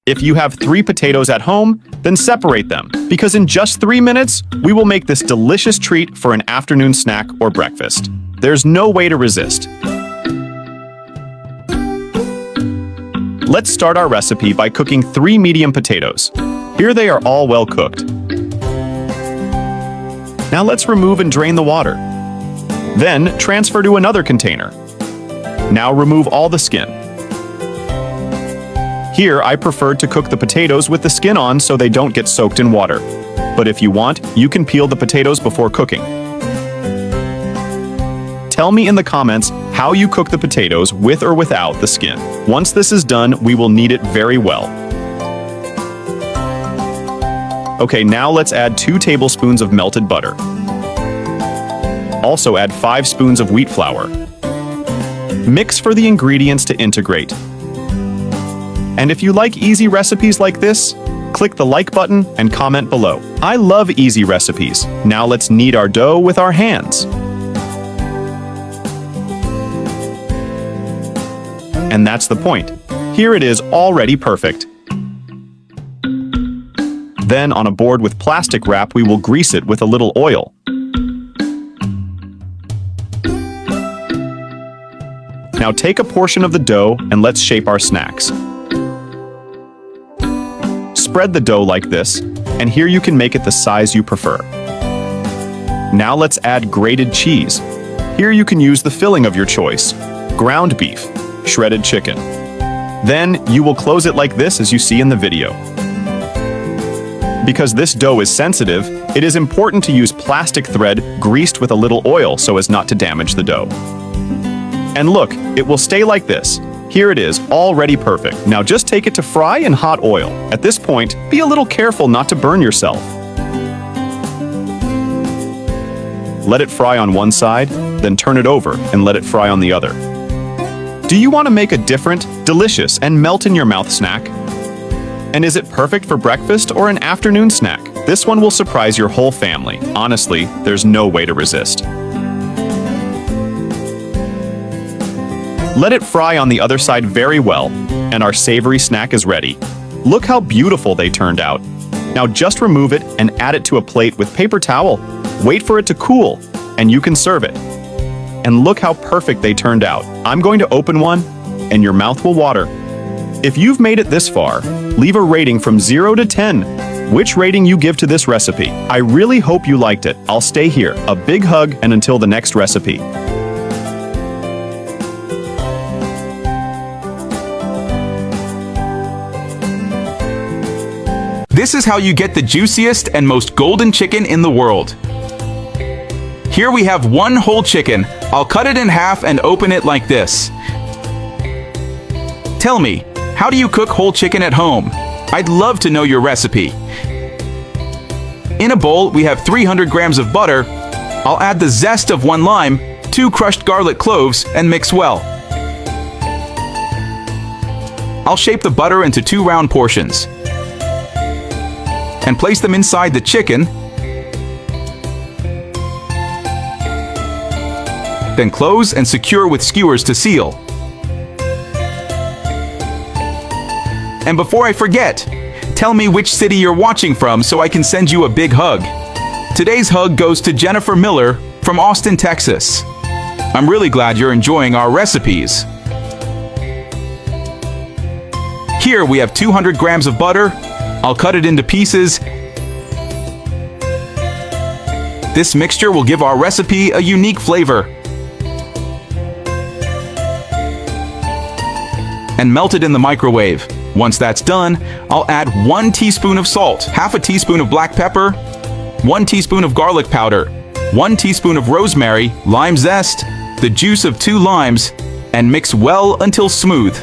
If you have 3 potatoes at home, then separate them, because in just 3 minutes, we will make this delicious treat for an afternoon snack or breakfast. There's no way to resist. Let's start our recipe by cooking 3 medium potatoes. Here they are all well cooked. Now let's remove and drain the water. Then transfer to another container. Now remove all the skin. Here I prefer to cook the potatoes with the skin on so they don't get soaked in water. But if you want, you can peel the potatoes before cooking. Tell me in the comments how you cook the potatoes with or without the skin. Once this is done, we will knead it very well. Okay, now let's add 2 tablespoons of melted butter. Also add 5 spoons of wheat flour. Mix for the ingredients to integrate. And if you like easy recipes like this, click the like button and comment below. I love easy recipes. Now let's knead our dough with our hands. And that's the point. Here it is already perfect. Then on a board with plastic wrap, we will grease it with a little oil. Now take a portion of the dough and let's shape our snacks. Spread the dough like this, and here you can make it the size you prefer. Now let's add grated cheese. Here you can use the filling of your choice: ground beef, shredded chicken. Then you will close it like this as you see in the video. Because this dough is sensitive, it is important to use plastic thread greased with a little oil so as not to damage the dough. And look, it will stay like this. Here it is, already perfect. Now just take it to fry in hot oil. At this point, be a little careful not to burn yourself. Let it fry on one side, then turn it over and let it fry on the other. Do you want to make a different, delicious, and melt-in-your-mouth snack? And is it perfect for breakfast or an afternoon snack? This one will surprise your whole family. Honestly, there's no way to resist. Let it fry on the other side very well, and our savory snack is ready. Look how beautiful they turned out. Now just remove it and add it to a plate with paper towel. Wait for it to cool, and you can serve it. And look how perfect they turned out. I'm going to open one, and your mouth will water. If you've made it this far, leave a rating from 0 to 10. Which rating you give to this recipe? I really hope you liked it. I'll stay here. A big hug, and until the next recipe. This is how you get the juiciest and most golden chicken in the world. Here we have 1 whole chicken. I'll cut it in half and open it like this. Tell me, how do you cook whole chicken at home? I'd love to know your recipe. In a bowl, we have 300 grams of butter. I'll add the zest of 1 lime, 2 crushed garlic cloves, and mix well. I'll shape the butter into 2 round portions and place them inside the chicken. Then close and secure with skewers to seal. And before I forget, tell me which city you're watching from so I can send you a big hug. Today's hug goes to Jennifer Miller from Austin, Texas. I'm really glad you're enjoying our recipes. Here we have 200 grams of butter. I'll cut it into pieces. This mixture will give our recipe a unique flavor. And melt it in the microwave. Once that's done, I'll add 1 teaspoon of salt, half a teaspoon of black pepper, 1 teaspoon of garlic powder, 1 teaspoon of rosemary, lime zest, the juice of 2 limes, and mix well until smooth.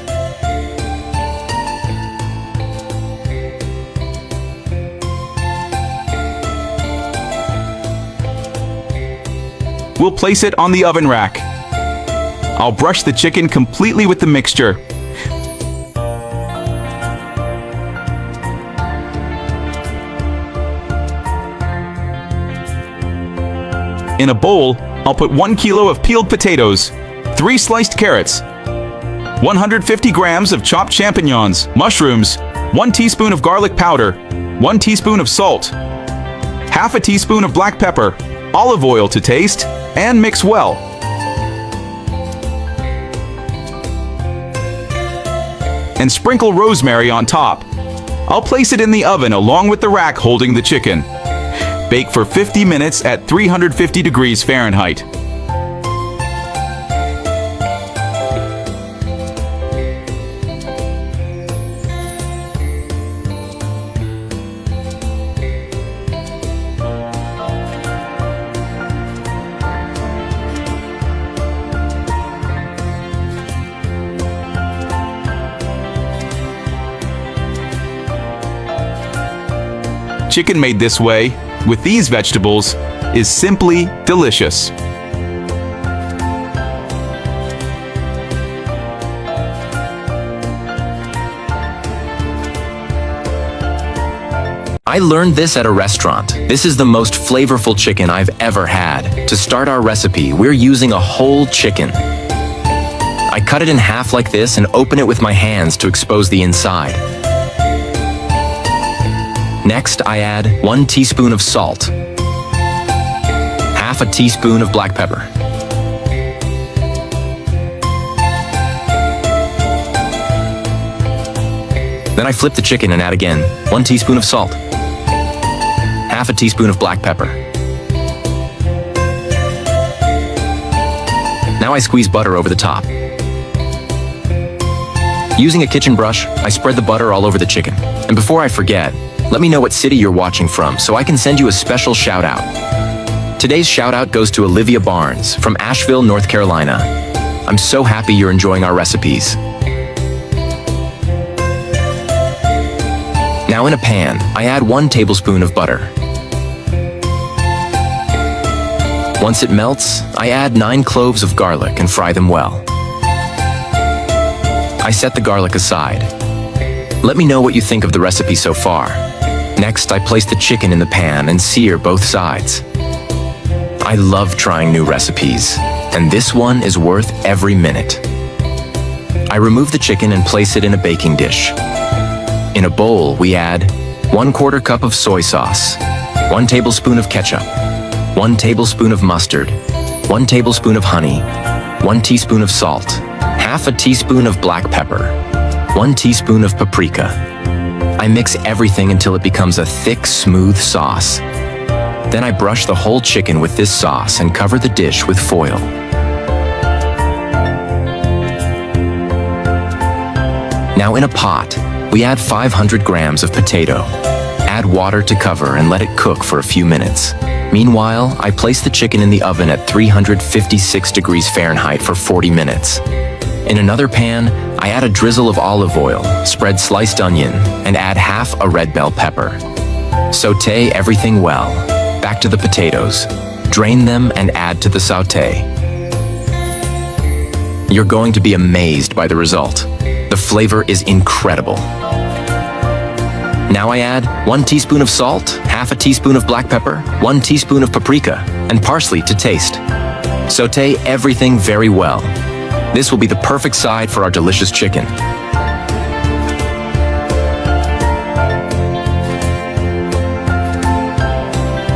We'll place it on the oven rack. I'll brush the chicken completely with the mixture. In a bowl, I'll put 1 kilo of peeled potatoes, 3 sliced carrots, 150 grams of chopped champignons, mushrooms, 1 teaspoon of garlic powder, 1 teaspoon of salt, half a teaspoon of black pepper, olive oil to taste, and mix well. And sprinkle rosemary on top. I'll place it in the oven along with the rack holding the chicken. Bake for 50 minutes at 350 degrees Fahrenheit. Chicken made this way, with these vegetables, is simply delicious. I learned this at a restaurant. This is the most flavorful chicken I've ever had. To start our recipe, we're using a whole chicken. I cut it in half like this and open it with my hands to expose the inside. Next, I add 1 teaspoon of salt, half a teaspoon of black pepper, then I flip the chicken and add again 1 teaspoon of salt, half a teaspoon of black pepper. Now I squeeze butter over the top. Using a kitchen brush, I spread the butter all over the chicken. And before I forget, let me know what city you're watching from so I can send you a special shout out. Today's shout out goes to Olivia Barnes from Asheville, North Carolina. I'm so happy you're enjoying our recipes. Now in a pan, I add 1 tablespoon of butter. Once it melts, I add 9 cloves of garlic and fry them well. I set the garlic aside. Let me know what you think of the recipe so far. Next, I place the chicken in the pan and sear both sides. I love trying new recipes, and this one is worth every minute. I remove the chicken and place it in a baking dish. In a bowl, we add 1/4 cup of soy sauce, 1 tablespoon of ketchup, 1 tablespoon of mustard, 1 tablespoon of honey, 1 teaspoon of salt, half a teaspoon of black pepper, 1 teaspoon of paprika. I mix everything until it becomes a thick, smooth sauce. Then I brush the whole chicken with this sauce and cover the dish with foil. Now in a pot, we add 500 grams of potato. Add water to cover and let it cook for a few minutes. Meanwhile, I place the chicken in the oven at 356 degrees Fahrenheit for 40 minutes. In another pan, I add a drizzle of olive oil, spread sliced onion, and add half a red bell pepper. Sauté everything well. Back to the potatoes. Drain them and add to the sauté. You're going to be amazed by the result. The flavor is incredible. Now I add 1 teaspoon of salt, half a teaspoon of black pepper, 1 teaspoon of paprika, and parsley to taste. Sauté everything very well. This will be the perfect side for our delicious chicken.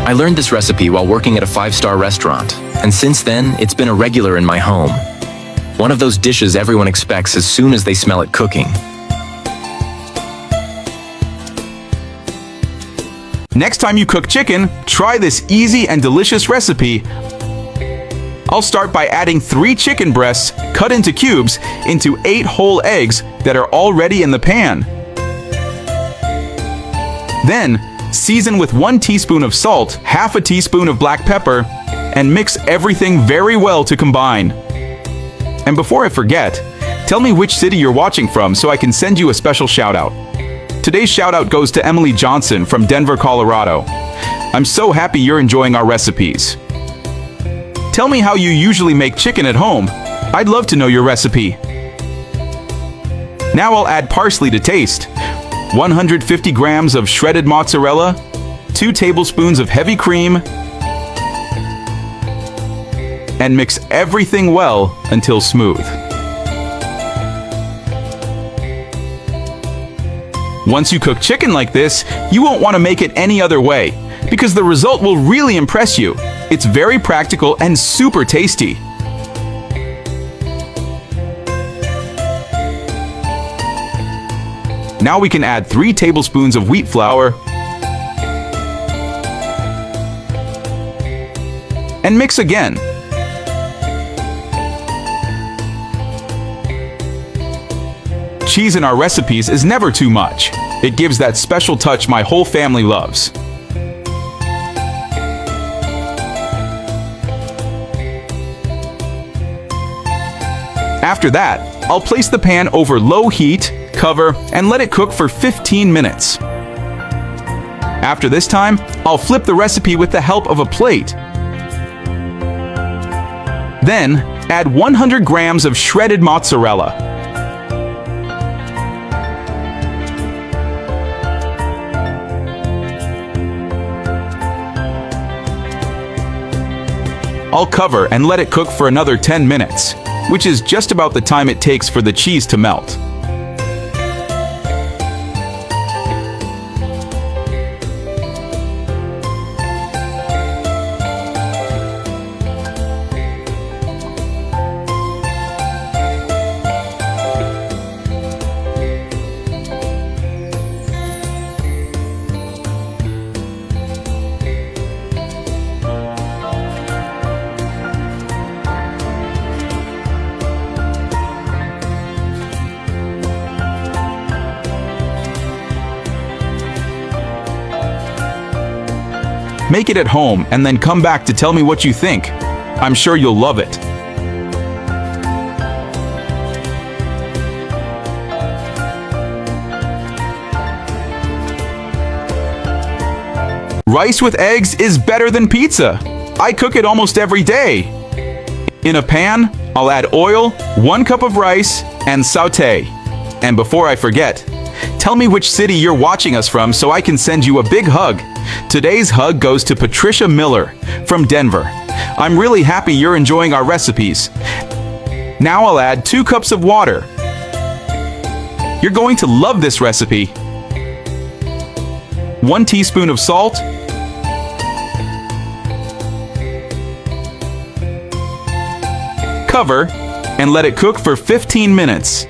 I learned this recipe while working at a 5-star restaurant, and since then, it's been a regular in my home. One of those dishes everyone expects as soon as they smell it cooking. Next time you cook chicken, try this easy and delicious recipe. I'll start by adding 3 chicken breasts cut into cubes into 8 whole eggs that are already in the pan. Then, season with 1 teaspoon of salt, half a teaspoon of black pepper, and mix everything very well to combine. And before I forget, tell me which city you're watching from so I can send you a special shout out. Today's shout out goes to Emily Johnson from Denver, Colorado. I'm so happy you're enjoying our recipes. Tell me how you usually make chicken at home. I'd love to know your recipe. Now I'll add parsley to taste, 150 grams of shredded mozzarella, 2 tablespoons of heavy cream, and mix everything well until smooth. Once you cook chicken like this, you won't want to make it any other way, because the result will really impress you. It's very practical and super tasty. Now we can add 3 tablespoons of wheat flour and mix again. Cheese in our recipes is never too much. It gives that special touch my whole family loves. After that, I'll place the pan over low heat, cover, and let it cook for 15 minutes. After this time, I'll flip the recipe with the help of a plate. Then, add 100 grams of shredded mozzarella. I'll cover and let it cook for another 10 minutes, which is just about the time it takes for the cheese to melt. Make it at home and then come back to tell me what you think. I'm sure you'll love it. Rice with eggs is better than pizza. I cook it almost every day. In a pan, I'll add oil, 1 cup of rice, and sauté. And before I forget, tell me which city you're watching us from so I can send you a big hug. Today's hug goes to Patricia Miller from Denver. I'm really happy you're enjoying our recipes. Now I'll add 2 cups of water. You're going to love this recipe. 1 teaspoon of salt. Cover and let it cook for 15 minutes.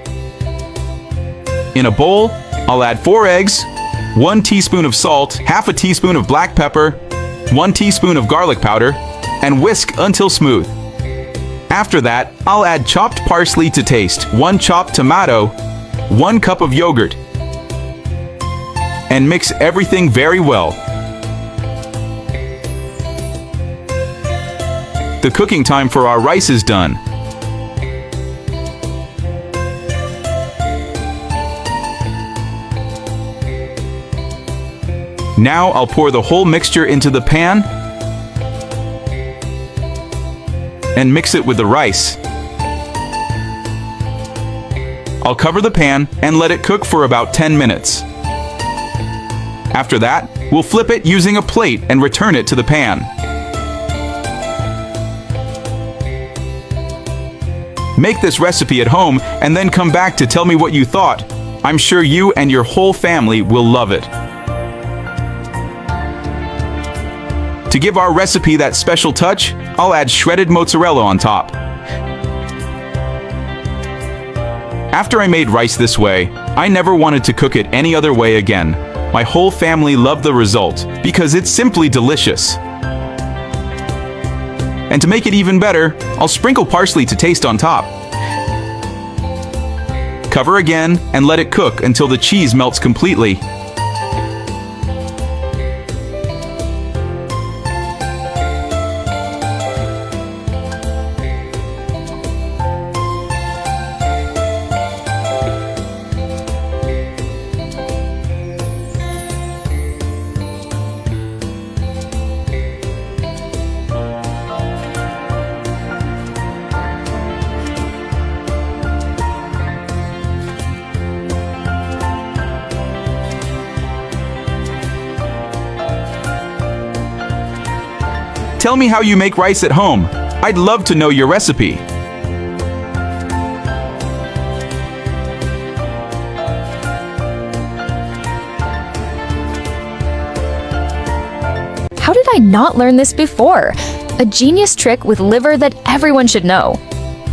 In a bowl, I'll add 4 eggs, 1 teaspoon of salt, half a teaspoon of black pepper, 1 teaspoon of garlic powder, and whisk until smooth. After that, I'll add chopped parsley to taste, 1 chopped tomato, 1 cup of yogurt, and mix everything very well. The cooking time for our rice is done. Now I'll pour the whole mixture into the pan and mix it with the rice. I'll cover the pan and let it cook for about 10 minutes. After that, we'll flip it using a plate and return it to the pan. Make this recipe at home and then come back to tell me what you thought. I'm sure you and your whole family will love it. To give our recipe that special touch, I'll add shredded mozzarella on top. After I made rice this way, I never wanted to cook it any other way again. My whole family loved the result because it's simply delicious. And to make it even better, I'll sprinkle parsley to taste on top. Cover again and let it cook until the cheese melts completely. Tell me how you make rice at home. I'd love to know your recipe. How did I not learn this before? A genius trick with liver that everyone should know.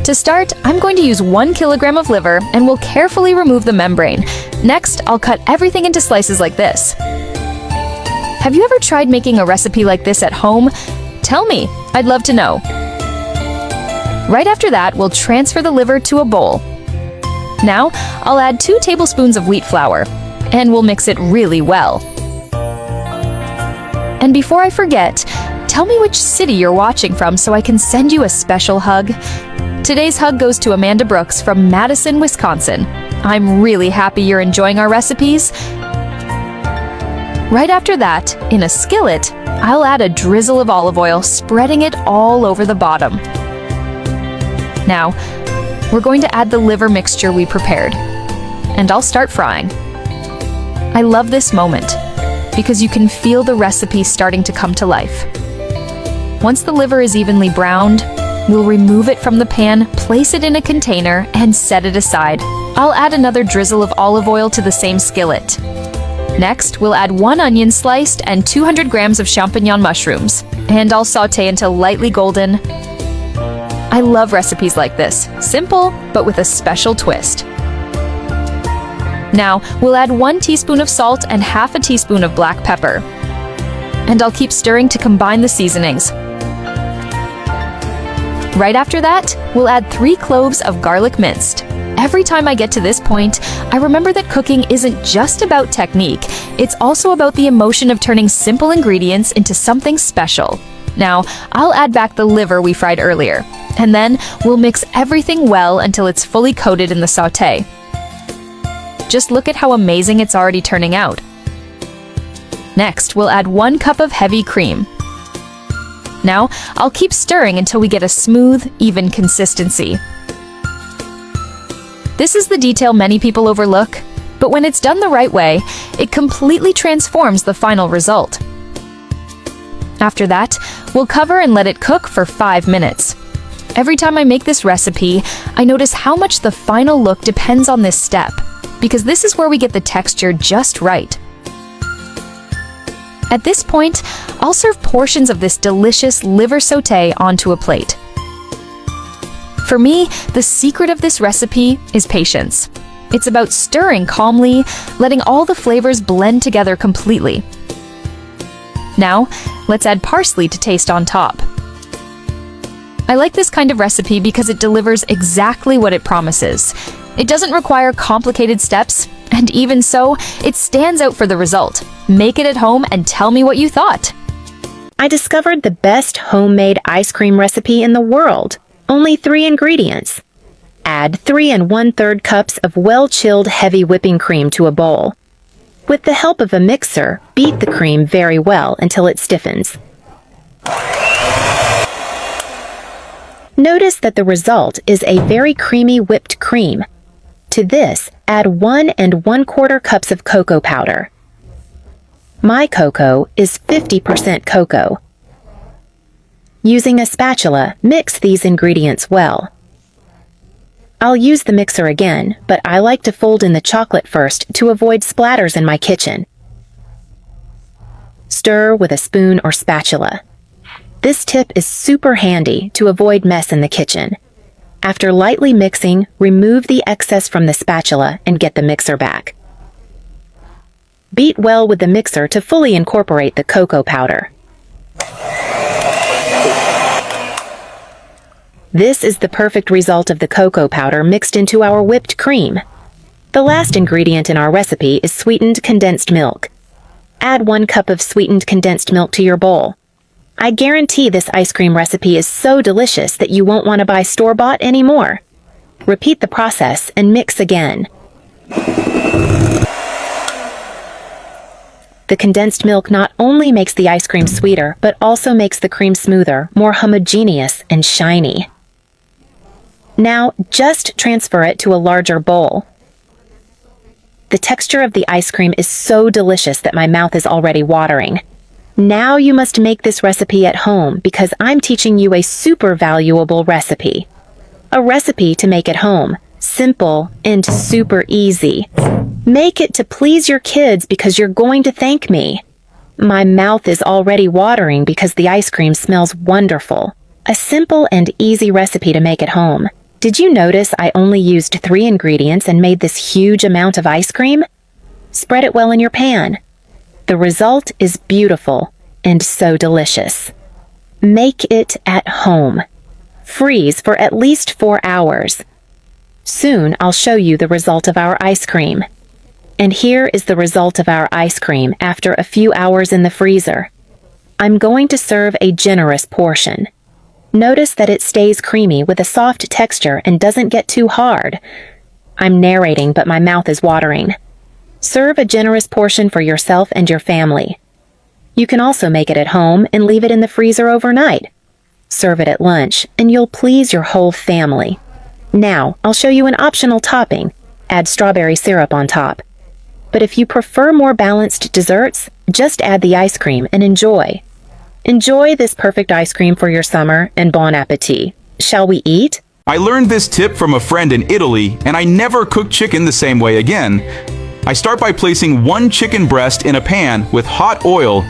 To start, I'm going to use 1 kilogram of liver and will carefully remove the membrane. Next, I'll cut everything into slices like this. Have you ever tried making a recipe like this at home? Tell me, I'd love to know. Right after that, we'll transfer the liver to a bowl. Now, I'll add 2 tablespoons of wheat flour, and we'll mix it really well. And before I forget, tell me which city you're watching from so I can send you a special hug. Today's hug goes to Amanda Brooks from Madison, Wisconsin. I'm really happy you're enjoying our recipes. Right after that, in a skillet, I'll add a drizzle of olive oil, spreading it all over the bottom. Now, we're going to add the liver mixture we prepared, and I'll start frying. I love this moment because you can feel the recipe starting to come to life. Once the liver is evenly browned, we'll remove it from the pan, place it in a container, and set it aside. I'll add another drizzle of olive oil to the same skillet. Next, we'll add 1 onion sliced and 200 grams of champignon mushrooms, and I'll sauté until lightly golden. I love recipes like this, simple, but with a special twist. Now, we'll add 1 teaspoon of salt and half a teaspoon of black pepper. And I'll keep stirring to combine the seasonings. Right after that, we'll add 3 cloves of garlic minced. Every time I get to this point, I remember that cooking isn't just about technique, it's also about the emotion of turning simple ingredients into something special. Now, I'll add back the liver we fried earlier, and then we'll mix everything well until it's fully coated in the sauté. Just look at how amazing it's already turning out. Next, we'll add 1 cup of heavy cream. Now, I'll keep stirring until we get a smooth, even consistency. This is the detail many people overlook, but when it's done the right way, it completely transforms the final result. After that, we'll cover and let it cook for 5 minutes. Every time I make this recipe, I notice how much the final look depends on this step, because this is where we get the texture just right. At this point, I'll serve portions of this delicious liver sauté onto a plate. For me, the secret of this recipe is patience. It's about stirring calmly, letting all the flavors blend together completely. Now, let's add parsley to taste on top. I like this kind of recipe because it delivers exactly what it promises. It doesn't require complicated steps, and even so, it stands out for the result. Make it at home and tell me what you thought. I discovered the best homemade ice cream recipe in the world. Only 3 ingredients. Add 3 1/3 cups of well-chilled heavy whipping cream to a bowl. With the help of a mixer, beat the cream very well until it stiffens. Notice that the result is a very creamy whipped cream. To this, add 1 1/4 cups of cocoa powder. My cocoa is 50% cocoa. Using a spatula, mix these ingredients well. I'll use the mixer again, but I like to fold in the chocolate first to avoid splatters in my kitchen. Stir with a spoon or spatula. This tip is super handy to avoid mess in the kitchen. After lightly mixing, remove the excess from the spatula and get the mixer back. Beat well with the mixer to fully incorporate the cocoa powder. This is the perfect result of the cocoa powder mixed into our whipped cream. The last ingredient in our recipe is sweetened condensed milk. Add 1 cup of sweetened condensed milk to your bowl. I guarantee this ice cream recipe is so delicious that you won't want to buy store-bought anymore. Repeat the process and mix again. The condensed milk not only makes the ice cream sweeter, but also makes the cream smoother, more homogeneous, and shiny. Now, just transfer it to a larger bowl. The texture of the ice cream is so delicious that my mouth is already watering. Now you must make this recipe at home because I'm teaching you a super valuable recipe. A recipe to make at home, simple and super easy. Make it to please your kids because you're going to thank me. My mouth is already watering because the ice cream smells wonderful. A simple and easy recipe to make at home. Did you notice I only used 3 ingredients and made this huge amount of ice cream? Spread it well in your pan. The result is beautiful and so delicious. Make it at home. Freeze for at least 4 hours. Soon I'll show you the result of our ice cream. And here is the result of our ice cream after a few hours in the freezer. I'm going to serve a generous portion. Notice that it stays creamy with a soft texture and doesn't get too hard. I'm narrating, but my mouth is watering. Serve a generous portion for yourself and your family. You can also make it at home and leave it in the freezer overnight. Serve it at lunch, and you'll please your whole family. Now, I'll show you an optional topping. Add strawberry syrup on top. But if you prefer more balanced desserts, just add the ice cream and enjoy. Enjoy this perfect ice cream for your summer, and bon appetit. Shall we eat? I learned this tip from a friend in Italy, and I never cook chicken the same way again. I start by placing 1 chicken breast in a pan with hot oil.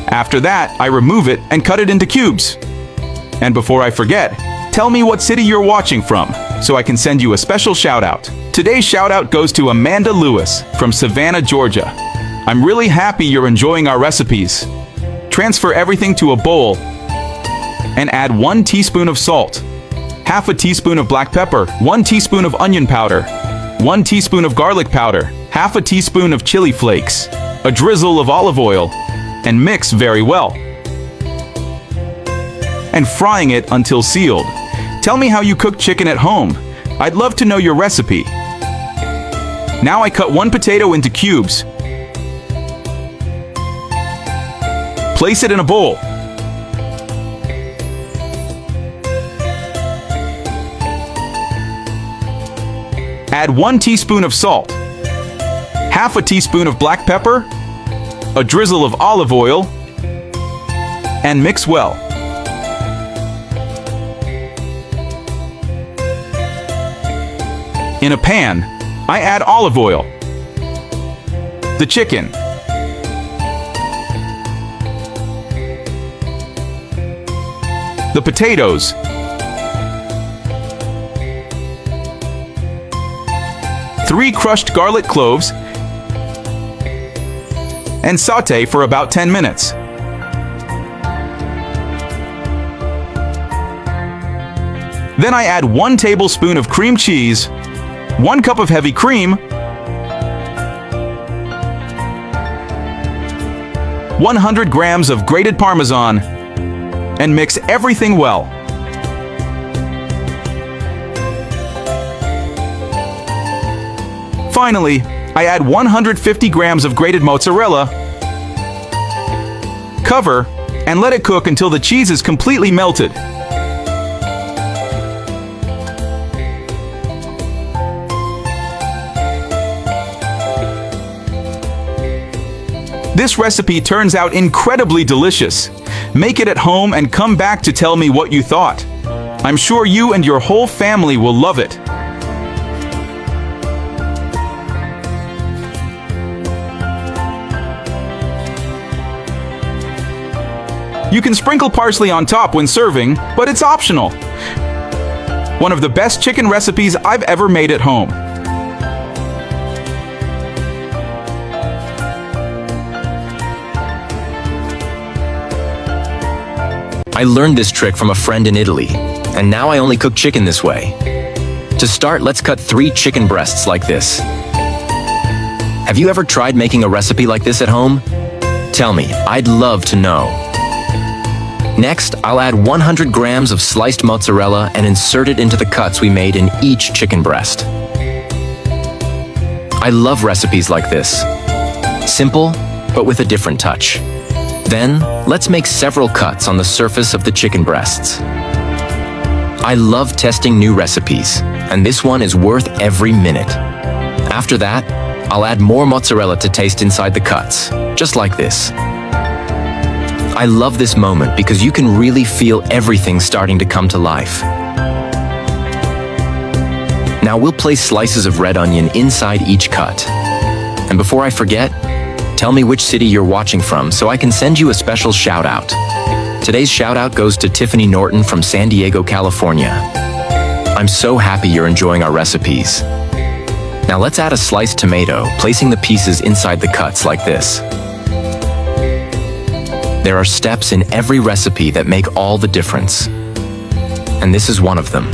After that, I remove it and cut it into cubes. And before I forget, tell me what city you're watching from, so I can send you a special shout-out. Today's shout-out goes to Amanda Lewis from Savannah, Georgia. I'm really happy you're enjoying our recipes. Transfer everything to a bowl and add 1 teaspoon of salt, half a teaspoon of black pepper, 1 teaspoon of onion powder, 1 teaspoon of garlic powder, half a teaspoon of chili flakes, a drizzle of olive oil, and mix very well. And frying it until sealed. Tell me how you cook chicken at home. I'd love to know your recipe. Now I cut 1 potato into cubes. Place it in a bowl. Add 1 teaspoon of salt, half a teaspoon of black pepper, a drizzle of olive oil, and mix well. In a pan, I add olive oil, the chicken, the potatoes, three crushed garlic cloves, and sauté for about 10 minutes. Then I add 1 tablespoon of cream cheese, 1 cup of heavy cream, 100 grams of grated Parmesan, and mix everything well. Finally, I add 150 grams of grated mozzarella, cover, and let it cook until the cheese is completely melted. This recipe turns out incredibly delicious. Make it at home and come back to tell me what you thought. I'm sure you and your whole family will love it. You can sprinkle parsley on top when serving, but it's optional. One of the best chicken recipes I've ever made at home. I learned this trick from a friend in Italy, and now I only cook chicken this way. To start, let's cut 3 chicken breasts like this. Have you ever tried making a recipe like this at home? Tell me, I'd love to know. Next, I'll add 100 grams of sliced mozzarella and insert it into the cuts we made in each chicken breast. I love recipes like this. Simple, but with a different touch. Then, let's make several cuts on the surface of the chicken breasts. I love testing new recipes, and this one is worth every minute. After that, I'll add more mozzarella to taste inside the cuts, just like this. I love this moment because you can really feel everything starting to come to life. Now we'll place slices of red onion inside each cut. And before I forget, tell me which city you're watching from so I can send you a special shout out. Today's shout out goes to Tiffany Norton from San Diego, California. I'm so happy you're enjoying our recipes. Now let's add a sliced tomato, placing the pieces inside the cuts like this. There are steps in every recipe that make all the difference. And this is one of them.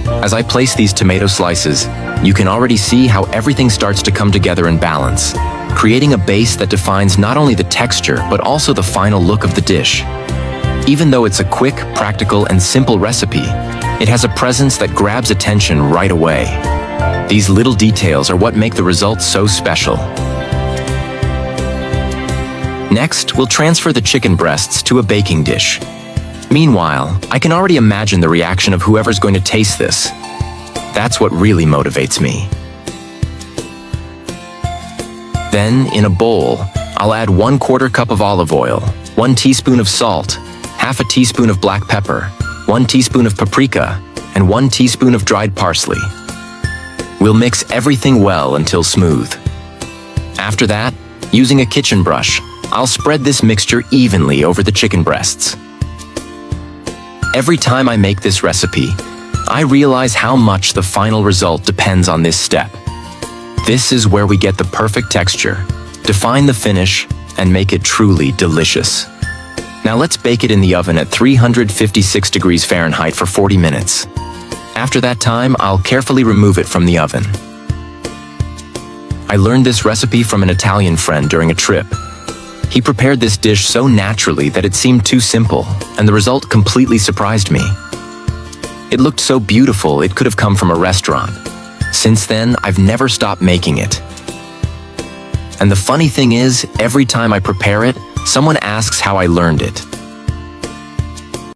As I place these tomato slices, you can already see how everything starts to come together in balance, creating a base that defines not only the texture, but also the final look of the dish. Even though it's a quick, practical, and simple recipe, it has a presence that grabs attention right away. These little details are what make the results so special. Next, we'll transfer the chicken breasts to a baking dish. Meanwhile, I can already imagine the reaction of whoever's going to taste this. That's what really motivates me. Then, in a bowl, I'll add 1/4 cup of olive oil, 1 teaspoon of salt, half a teaspoon of black pepper, 1 teaspoon of paprika, and 1 teaspoon of dried parsley. We'll mix everything well until smooth. After that, using a kitchen brush, I'll spread this mixture evenly over the chicken breasts. Every time I make this recipe, I realize how much the final result depends on this step. This is where we get the perfect texture, define the finish, and make it truly delicious. Now let's bake it in the oven at 356 degrees Fahrenheit for 40 minutes. After that time, I'll carefully remove it from the oven. I learned this recipe from an Italian friend during a trip. He prepared this dish so naturally that it seemed too simple, and the result completely surprised me. It looked so beautiful it could have come from a restaurant. Since then, I've never stopped making it. And the funny thing is, every time I prepare it, someone asks how I learned it.